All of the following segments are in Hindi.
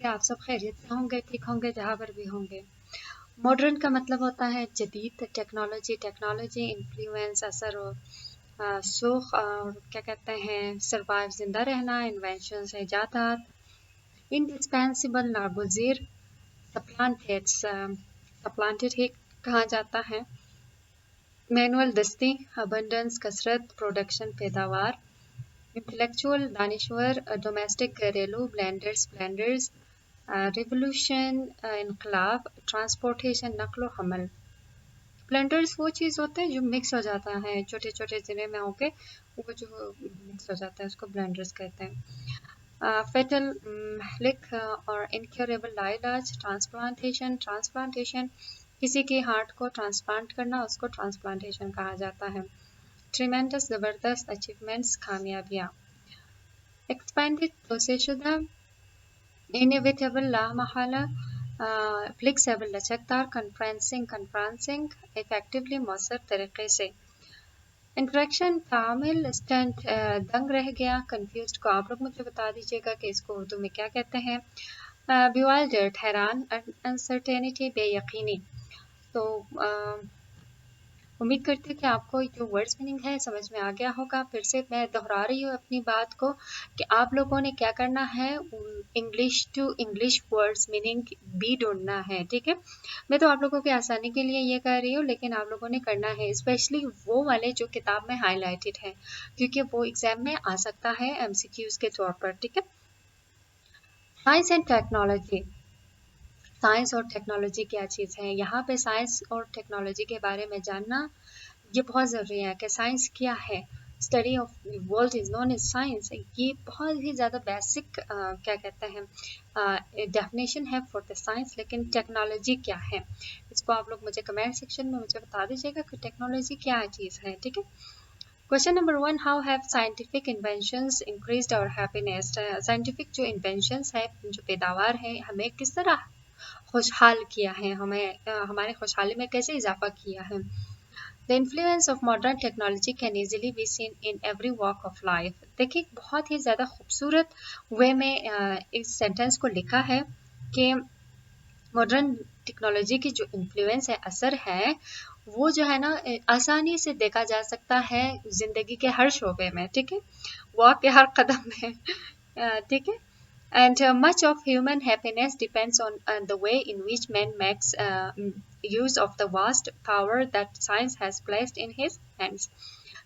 कि आप सब खैरियत से होंगे, ठीक होंगे जहाँ पर भी होंगे। मॉडर्न का मतलब होता है जदीद, टेक्नोलॉजी, टेक्नोलॉजी इन्फ्लुएंस, असर और सुख और क्या कहते हैं सरवाइव, जिंदा रहना, इन्वेंशन, ईजादात, इंडिस्पेंसिबल, नागुज़ीर, सप्लांटेड, सप्लांटेड ही कहा जाता है। मैनुअल, दस्ती, अबंडेंस, कसरत, प्रोडक्शन, पैदावार, इंटेलेक्चुअल, दानिश्वर, डोमेस्टिक, घरेलू, ब्लेंडर्स, ब्लेंडर्स, रिवोल्यूशन, इनकलाब, ट्रांसपोर्टेशन, नक्ल हमल। ब्लेंडर्स वो चीज़ होता है जो मिक्स हो जाता है छोटे छोटे ज़िले में होके, वो जो मिक्स हो जाता है उसको ब्लेंडर्स कहते हैं। फेटल, लिक और इनक्योरेबल लाइलाज, ट्रांसप्लांटेशन, ट्रांसप्लांटेशन किसी के हार्ट को ट्रांसप्लांट करना, उसको ट्रांसप्लांटेशन कहा जाता है। ट्रिमेंडस, ज़बरदस्त, अचीवमेंट्स, कामयाबियाँ। एक्सपेंडेड, तोसेशुदा, इनएविटेबल, लामहला, फ्लेक्सिबल, लचकदार, कन्फ्रेंसिंग, कन्फ्रांसिंग, इफेक्टिवली, मौसर तरीके से। इंट्रैक्शन, तामिल, स्टंट, दंग रह गया, कंफ्यूज को आप लोग मुझे बता दीजिएगा कि इसको उर्दू में क्या कहते हैं। bewildered, हैरान, अनसर्टेनिटी, बेयकीनी। तो उम्मीद करती हूँ कि आपको जो वर्ड्स मीनिंग है समझ में आ गया होगा। फिर से मैं दोहरा रही हूँ अपनी बात को कि आप लोगों ने क्या करना है, English to English words meaning भी ढूंढना है, ठीक है। मैं तो आप लोगों की आसानी के लिए ये कर रही हूँ, लेकिन आप लोगों ने करना है स्पेशली वो वाले जो किताब में हाईलाइटेड है, क्योंकि वो एग्जाम में आ सकता है एमसीक्यूज के तौर पर, ठीक है। साइंस एंड टेक्नोलॉजी, साइंस और टेक्नोलॉजी क्या चीज़ है। यहाँ पे साइंस और टेक्नोलॉजी के बारे में जानना ये बहुत ज़रूरी है कि साइंस क्या है। Study of world is known as science, ये बहुत ही ज़्यादा बेसिक क्या कहते हैं डेफिनेशन है फॉर द साइंस। लेकिन टेक्नोलॉजी क्या है, इसको आप लोग मुझे कमेंट सेक्शन में मुझे बता दीजिएगा कि टेक्नोलॉजी क्या चीज़ है, ठीक है। Question number 1, how have scientific inventions increased our happiness. Scientific जो इन्वेंशंस है, जो पैदावार है, हमें किस तरह खुशहाल किया है, हमें हमारे खुशहाली में कैसे इजाफा किया है। The influence of modern technology can easily be seen in every walk of life. देखिए बहुत ही ज़्यादा खूबसूरत वे में इस सेंटेंस को लिखा है कि मॉडर्न टेक्नोलॉजी की जो इन्फ्लुएंस है, असर है, वो जो है ना आसानी से देखा जा सकता है ज़िंदगी के हर शोबे में, ठीक है, वॉक के हर कदम में, ठीक है। And much of human happiness depends on the way in which man makes use of the vast power that science has placed in his hands.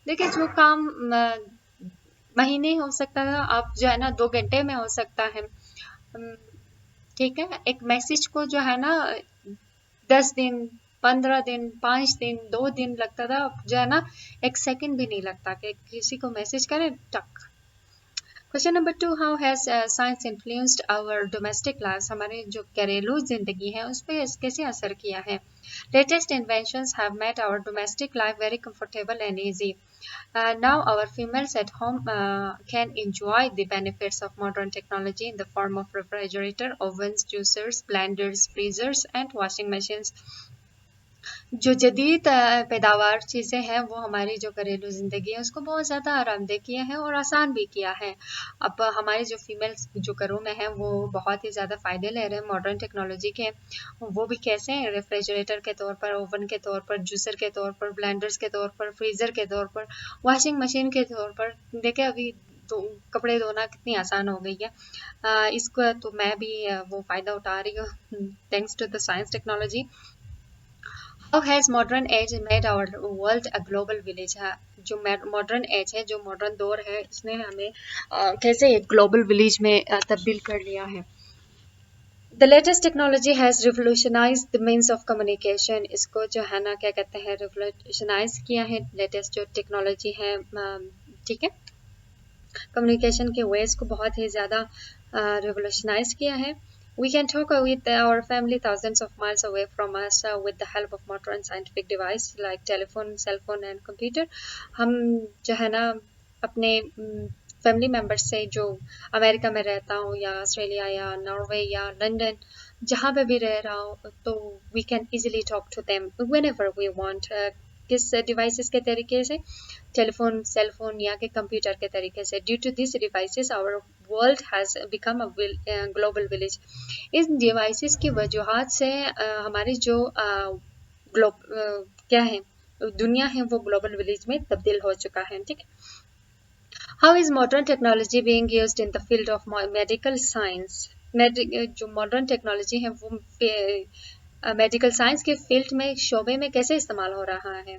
देखिए जो काम महीने हो सकता था, अब जो है ना 2 घंटे में हो सकता है, ठीक है। एक मैसेज को जो है ना 10 दिन, 15 दिन, 5 दिन, 2 दिन लगता था, अब जो है ना 1 सेकंड भी नहीं लगता कि किसी को मैसेज करें, टक। Question number 2, how has science influenced our domestic lives. हमारे जो घरेलू जिंदगी है उस पर कैसे असर किया है। Latest inventions have made our domestic life very comfortable and easy. Now our females at home can enjoy the benefits of modern technology in the form of refrigerator, ovens, juicers, blenders, freezers and washing machines. जो जदीद पैदावार चीज़ें हैं वो हमारी जो घरेलू ज़िंदगी है उसको बहुत ज़्यादा आरामदेह किया है और आसान भी किया है। अब हमारे जो फीमेल्स जो घरों में हैं वो बहुत ही ज़्यादा फ़ायदे ले रहे हैं मॉडर्न टेक्नोलॉजी के। वो भी कैसे हैं, रेफ्रिजरेटर के तौर पर, ओवन के तौर पर, जूसर के तौर पर, ब्लेंडर्स के तौर पर, फ्रीज़र के तौर पर, वॉशिंग मशीन के तौर पर। देखें अभी तो कपड़े धोना कितनी आसान हो गई है। इसको तो मैं भी वो फ़ायदा उठा रही हूँ thanks to the science technology. How has modern age made our world a global village. है जो मॉडर्न एज है, जो मॉडर्न दौर है, इसने हमें कैसे एक ग्लोबल विलेज में तब्दील कर लिया है। The latest technology has revolutionise the means of communication. इसको जो है ना क्या कहते हैं, रिवोल्यूशनाइज किया है लेटेस्ट जो टेक्नोलॉजी है, ठीक है, कम्युनिकेशन के वेज को बहुत ही ज़्यादा रिवोल्यूशनाइज किया है। We can talk with our family thousands of miles away from us with the help of modern scientific device like telephone, cell phone and computer. हम जो है ना अपने फैमिली मेम्बर्स से जो अमेरिका में रहता हूँ या ऑस्ट्रेलिया या नॉर्वे या लंदन, जहाँ पे भी रह रहा हूँ, तो we can easily talk to them whenever we want. किस डिवाइसेस के तरीके से, टेलीफोन, सेल फोन या के कंप्यूटर के तरीके से। Due to this devices our world has become a global village. इन डिवाइसेस की वजूहात से हमारी जो क्या है दुनिया है वो ग्लोबल विलेज में तब्दील हो चुका है। ठीक है। How is modern technology being used in the field of medical science? जो मॉडर्न टेक्नोलॉजी है वो मेडिकल साइंस के फील्ड में शोबे में कैसे इस्तेमाल हो रहा है।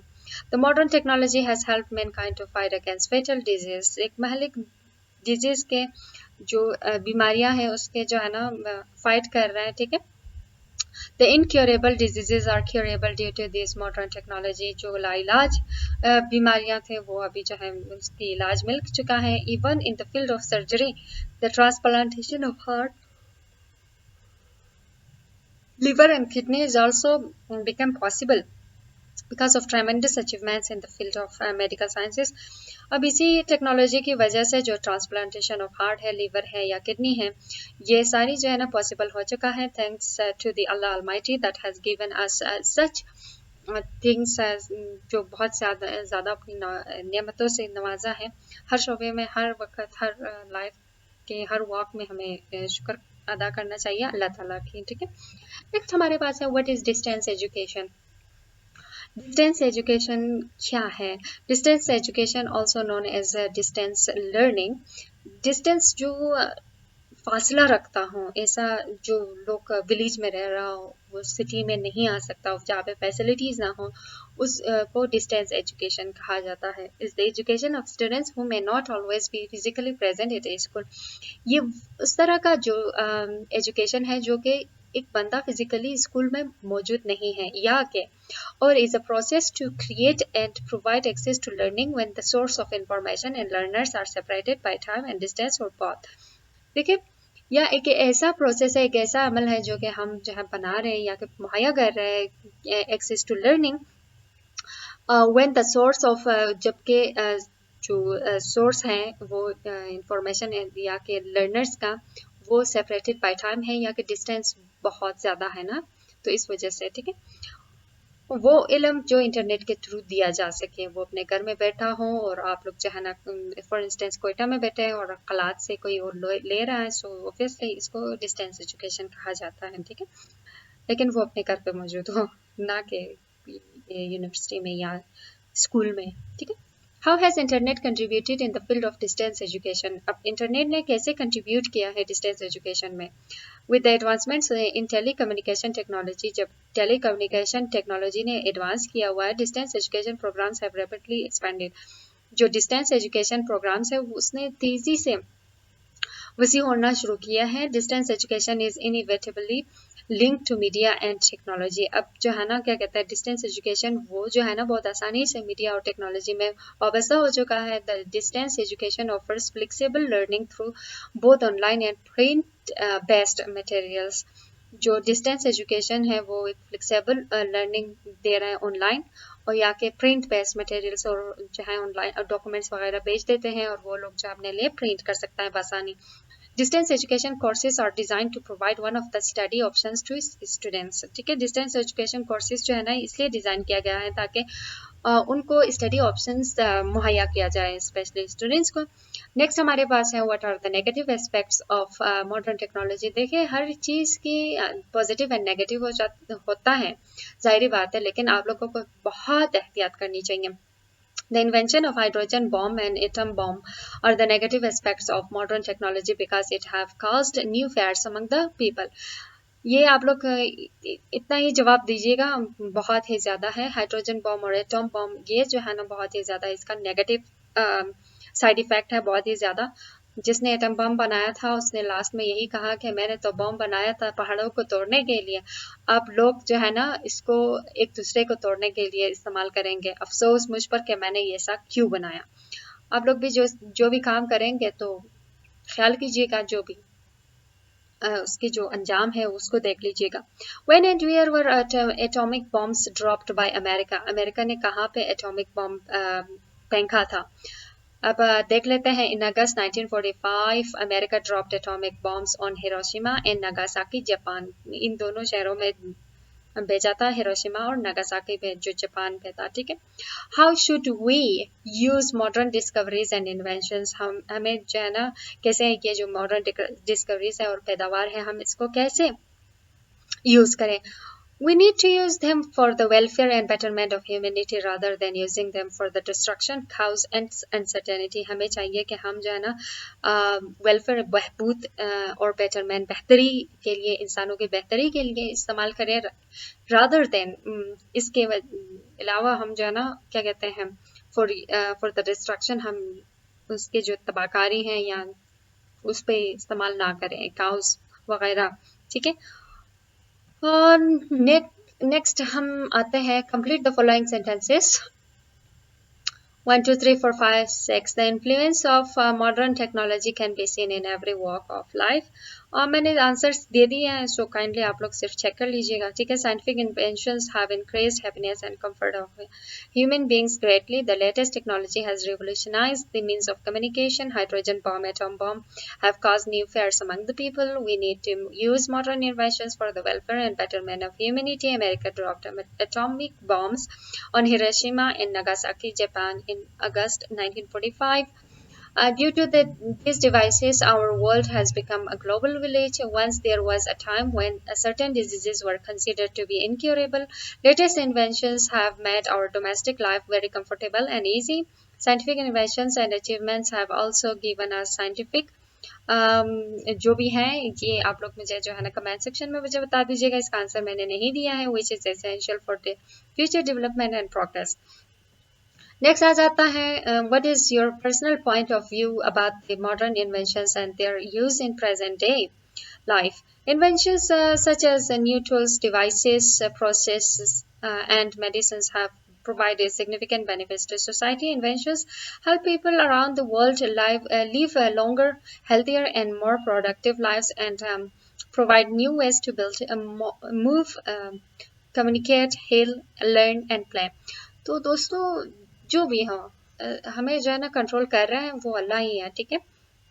The modern technology has helped mankind to fight against fatal disease. एक महलिक डिजीज के जो बीमारियां हैं उसके जो है ना फाइट कर रहे हैं। ठीक है। The incurable diseases are curable due to this modern technology. जो लाइलाज बीमारियां थे वो अभी जो है उसकी इलाज मिल चुका है। Even in the field of surgery, the transplantation of heart, liver and kidney is also become possible because of tremendous achievements in the field of medical sciences. अब इसी टेक्नोलॉजी की वजह से जो ट्रांसप्लांटेशन ऑफ हार्ट है, लीवर है या किडनी है, ये सारी जो है ना पॉसिबल हो चुका है thanks to the Allah almighty that has given us such things जो बहुत ज़्यादा अपनी नेमतों से नवाजा है। हर शोबे में, हर वक्त, हर लाइफ के हर वॉक में हमें शुक्र अदा करना चाहिए अल्लाह ताला की। ठीक है। नेक्स्ट हमारे पास है what is distance education. Distance education क्या है? Distance education also known as distance learning. Distance जो फासला रखता हूँ, ऐसा जो लोग विलेज में रह रहा हो, वो सिटी में नहीं आ सकता हो, जहाँ पे फैसिलिटीज ना हो, उस को डिस्टेंस एजुकेशन कहा जाता है। Is the education of students who may not always be physically present at A school. ये उस तरह का जो एजुकेशन है जो कि एक बंदा फिजिकली स्कूल में मौजूद नहीं है या के, और is a process to create and provide access to learning when the source of information and learners are separated by time and distance or both. देखिए, या एक ऐसा प्रोसेस है, एक ऐसा अमल है जो कि हम जो है बना रहे हैं या कि मुहैया कर रहे हैं access to learning when the source of, जबकि जो सोर्स है वो इंफॉर्मेशन या कि लर्नर्स का वो सेपरेटेड बाय टाइम है या कि डिस्टेंस बहुत ज़्यादा है ना, तो इस वजह से। ठीक है। वो इल्म जो इंटरनेट के थ्रू दिया जा सके, वो अपने घर में बैठा हो और आप लोग जो है ना फॉर इंस्टेंस कोयटा में बैठे हैं और कलात से कोई और ले रहा है, सो ऑब्वियसली इसको डिस्टेंस एजुकेशन कहा जाता है। ठीक है। लेकिन वो अपने घर पे मौजूद हो, ना कि यूनिवर्सिटी में या स्कूल में। ठीक है। How has internet contributed in the field of distance education. अब इंटरनेट ने कैसे कंट्रीब्यूट किया है डिस्टेंस एजुकेशन में। With the advancements in telecommunication technology, जब telecommunication technology ने advance किया हुआ है, distance education programs have rapidly expanded. जो distance education programs है उसने तेजी से वसी होना शुरू किया है। Distance education is inevitably link to media and technology. अब जो है ना क्या कहता है डिस्टेंस एजुकेशन वो जो है ना बहुत आसानी से मीडिया और टेक्नोलॉजी में वाबस्ता हो चुका है। The distance education offers flexible learning through both online and print based materials. जो डिस्टेंस एजुकेशन है वो एक फ्लेक्सिबल लर्निंग दे रहा है ऑनलाइन और या के प्रिंट बेस्ड मटेरियल्स, और जो है ऑनलाइन डॉक्यूमेंट्स वगैरह भेज देते हैं और वो लोग जो अपने लिए प्रिंट कर सकता है बआसानी। Distance education courses are designed to provide one of the study options to students. ठीक है। डिस्टेंस एजुकेशन कोर्सेज जो है ना इसलिए डिज़ाइन किया गया है ताकि उनको स्टडी ऑप्शंस मुहैया किया जाए स्पेशली स्टूडेंट्स को। नेक्स्ट हमारे पास है what are the negative aspects of modern technology. देखिए, हर चीज़ की पॉजिटिव एंड नेगेटिव होता है, जाहिर बात है, लेकिन आप लोगों को बहुत एहतियात करनी चाहिए। The invention of hydrogen bomb and atom bomb are the negative aspects of modern technology because it have caused new fears among the people. ये आप लोग इतना ही जवाब दीजिएगा, बहुत ही ज़्यादा है। हाइड्रोजन बॉम्ब और एटम बॉम्ब ये जो है ना बहुत ही ज़्यादा इसका नेगेटिव साइड इफ़ेक्ट है, बहुत ही ज़्यादा। जिसने एटम बम बनाया था उसने लास्ट में यही कहा कि मैंने तो बम बनाया था पहाड़ों को तोड़ने के लिए, अब लोग जो है ना इसको एक दूसरे को तोड़ने के लिए इस्तेमाल करेंगे। अफसोस मुझ पर कि मैंने ये ऐसा क्यों बनाया। आप लोग भी जो भी काम करेंगे तो ख्याल कीजिएगा, जो भी उसकी जो अंजाम है उसको देख लीजिएगा। When and where were atomic bombs dropped by America? America ने कहाँ पे एटॉमिक बम फेंका था। अब देख लेते हैं। In August 1945 America dropped atomic bombs on Hiroshima and Nagasaki Japan. इन दोनों शहरों में भेजा था हिरोशिमा और नागासाकी पे जो जापान पे था, ठीक है। How should we use modern discoveries and inventions, हमें जो है ना कैसे ये जो मॉडर्न डिस्कवरीज है और पैदावार है हम इसको कैसे यूज करें। We need to use them for the welfare and betterment of humanity rather than using them for the destruction, chaos and uncertainty. हमें चाहिए कि हम जो है ना वेलफेयर बहबूद और बेटरमेंट बेहतरी के लिए, इंसानों की बेहतरी के लिए इस्तेमाल करें, rather than इसके अलावा हम जो है ना क्या कहते हैं for the destruction, हम उसके जो तबाहकारी हैं या उस पे इस्तेमाल ना करें, काउस वगैरह, ठीक है। और नेक्स्ट हम आते हैं complete the following sentences 1 2 3 4 5 6 The influence of modern technology can be seen in every walk of life. और मैंने आंसर्स दे दिए हैं, सो काइंडली आप लोग सिर्फ चेक कर लीजिएगा, ठीक है। Scientific inventions have increased happiness and comfort of human beings greatly. The latest technology has revolutionized the means of communication. Hydrogen bomb, atom bomb have caused new fears among the people. We need to use modern inventions for the welfare and betterment of humanity. America dropped atomic bombs on Hiroshima and Nagasaki, Japan in August 1945. Due to these devices, our world has become a global village. Once there was a time when certain diseases were considered to be incurable. Latest inventions have made our domestic life very comfortable and easy. Scientific inventions and achievements have also given us scientific जो भी है ये आप लोग मुझे जो है ना कमेंट सेक्शन में मुझे बता दीजिएगा। इसका आंसर मैंने नहीं दिया है, which is essential for the future development and progress. Next आ जाता है what is your personal point of view about the modern inventions and their use in present day life. Inventions such as new tools, devices, processes, and medicines have provided significant benefits to society. Inventions help people around the world live longer, healthier, and more productive lives, and provide new ways to build, move, communicate, heal, learn, and play. तो दोस्तों जो भी हो हमें जो है ना कंट्रोल कर रहे हैं वो अल्लाह ही है, ठीक है।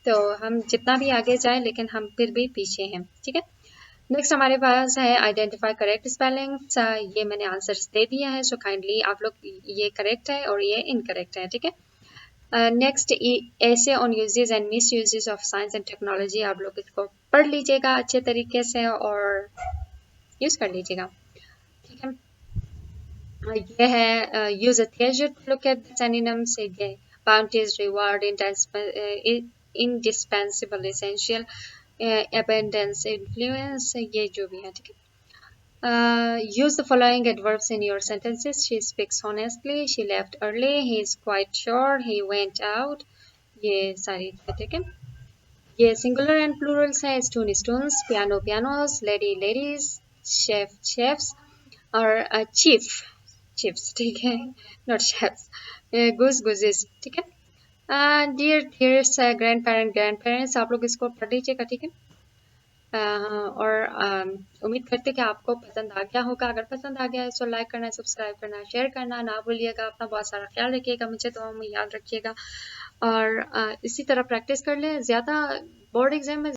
तो हम जितना भी आगे जाएं लेकिन हम फिर भी पीछे हैं, ठीक है। नेक्स्ट हमारे पास है आइडेंटिफाई करेक्ट स्पेलिंग्स, ये मैंने आंसर्स दे दिया है, सो काइंडली आप लोग ये करेक्ट है और ये इनकरेक्ट है, ठीक है। नेक्स्ट ऐसे on uses and miss uses of science and technology, आप लोग इसको पढ़ लीजिएगा अच्छे तरीके से और यूज कर लीजिएगा, ठीक है। ये है use a theater to look at the synonyms. ये bounties, reward, indispensable, essential, abundance, influence, ये जो भी है, ठीक है। Use the following adverbs in your sentences. She speaks honestly. She left early. He is quite sure. He went out. ये सारी ठीक है। ये singular and plurals है, stone stones, piano pianos, lady ladies, chef chefs और chief चिप्स, ठीक है, नॉट शेफ्स, गुज गुजेस, ठीक है। डियर डियर्स ग्रैंड पेरेंट्स, आप लोग इसको पढ़ लीजिएगा, ठीक है। और उम्मीद करते कि आपको पसंद आ गया होगा। अगर पसंद आ गया है तो लाइक करना, सब्सक्राइब करना, शेयर करना ना भूलिएगा। अपना बहुत सारा ख्याल रखिएगा, मुझे तो याद रखिएगा और इसी तरह प्रैक्टिस कर लें। ज़्यादा बोर्ड एग्जाम में